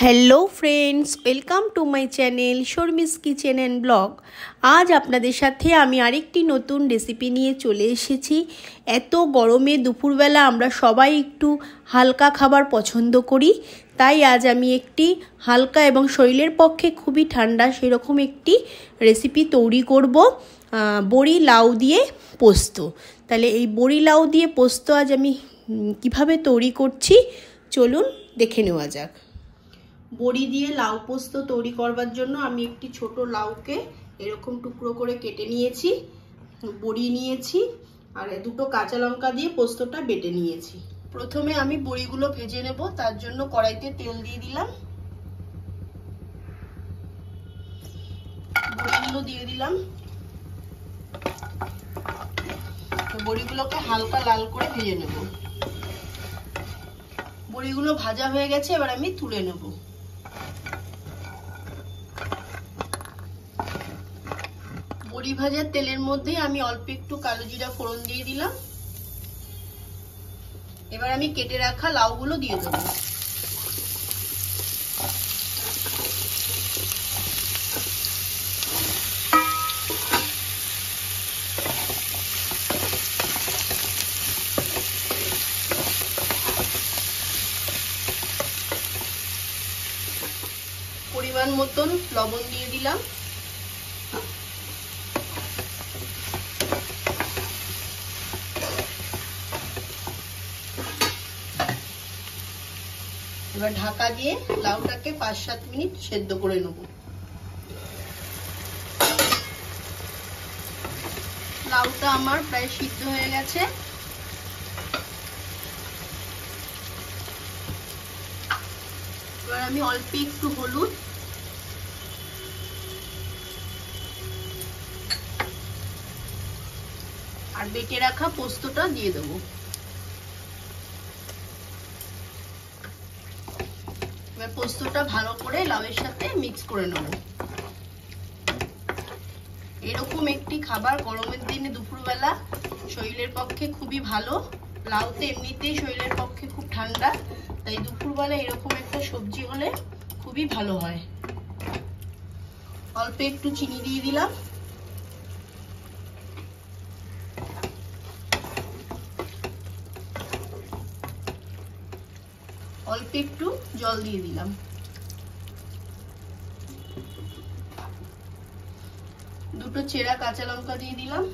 Hello friends, welcome to my channel Sharmi's kitchen and blog. আজ আপনাদের সাথে আমি আরেকটি নতুন রেসিপি নিয়ে চলে এসেছি। এত গরমে দুপুরবেলা আমরা সবাই একটু হালকা খাবার পছন্দ করি, তাই আজ আমি একটি হালকা এবং শরীরের পক্ষে খুবই ঠান্ডা সেরকম একটি রেসিপি তৈরি করব, বড়ি লাউ দিয়ে পোস্ত। তাহলে এই বড়ি লাউ দিয়ে পোস্ত আজ আমি কিভাবে তৈরি করছি চলুন দেখে নেওয়া যাক। বড়ি দিয়ে লাউ পোস্ত তৈরি করবার জন্য আমি একটি ছোট লাউকে এরকম টুকরো করে কেটে নিয়েছি, বড়ি নিয়েছি আর দুটো কাঁচা লঙ্কা দিয়ে পোস্তটা বেটে নিয়েছি। প্রথমে আমি বড়িগুলো ভেজে নেব, তার জন্য কড়াইতে তেল দিয়ে দিলাম, বড়িগুলো দিয়ে দিলাম। বড়িগুলোকে হালকা লাল করে ভেজে নেব। বড়িগুলো ভাজা হয়ে গেছে, এবার আমি তুলে নেব। বড়ি ভাজার তেলের মধ্যে আমি অল্প একটু কালো জিরা ফোড়ন দিয়ে দিলাম। এবার আমি কেটে রাখা লাউগুলো দিয়ে দেবো। পরিমাণ মতন লবণ দিয়ে দিলাম। এবার ঢাকা দিয়ে লাউটাকে 5-7 মিনিট সেদ্ধ করে নেব। লাউটা আমার প্রায় সিদ্ধ হয়ে গেছে। এবার আমি অল্প একটু হলুদ, আর বেটে রাখা পোস্তটা দিয়ে দেবো। এবার পোস্তটা ভালো করে লাউয়ের সাথে মিক্স করে নেব। এরকম একটি খাবার গরমের দিনে দুপুরবেলা শরীরের পক্ষে খুবই ভালো। লাউ তো এমনিতেই শরীরের পক্ষে খুব ঠান্ডা, তাই দুপুরবেলা এরকম একটা সবজি হলে খুবই ভালো হয়। অল্প একটু চিনি দিয়ে দিলাম। অল্প একটু জল দিয়ে দিলাম। দুটো চেরা কাঁচা লঙ্কা দিয়ে দিলাম।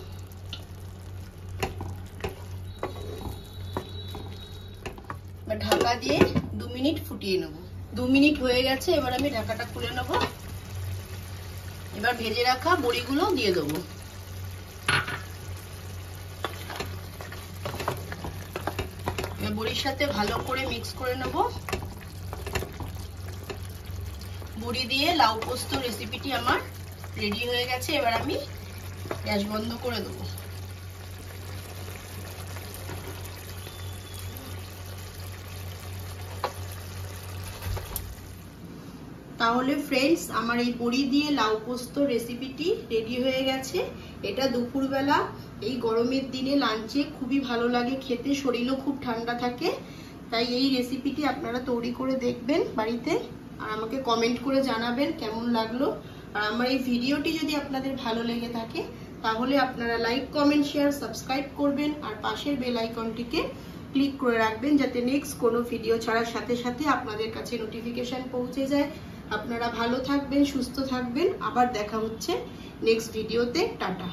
ঢাকা দিয়ে 2 মিনিট ফুটিয়ে নেব। 2 মিনিট হয়ে গেছে, এবার আমি ঢাকাটা খুলে নেব। এবার ভেজে রাখা বড়িগুলো দিয়ে দেবো। বড়ির সাথে ভালো করে মিক্স করে নেব। বড়ি দিয়ে লাউ পোস্ত রেসিপিটি আমার রেডি হয়ে গেছে। এবার আমি গ্যাস বন্ধ করে দেব। তাহলে ফ্রেন্ডস, আমার এই বড়ি দিয়ে লাউ পোস্ত রেসিপিটি রেডি হয়ে গেছে। এটা দুপুরবেলা এই গরমের দিনে লাঞ্চে খুবই ভালো লাগে খেতে, শরীরও খুব ঠান্ডা থাকে। তাই এই রেসিপিটি আপনারা তৈরি করে দেখবেন বাড়িতে, আর আমাকে কমেন্ট করে জানাবেন কেমন লাগলো। আর আমার এই ভিডিওটি যদি আপনাদের ভালো লেগে থাকে তাহলে আপনারা লাইক, কমেন্ট, শেয়ার, সাবস্ক্রাইব করবেন, আর পাশের বেল আইকনটিকে ক্লিক করে রাখবেন যাতে নেক্সট কোনো ভিডিও ছাড়ার সাথে সাথে আপনাদের কাছে নোটিফিকেশন পৌঁছে যায়। আপনারা ভালো থাকবেন, সুস্থ থাকবেন। আবার দেখা হচ্ছে নেক্সট ভিডিওতে। টাটা।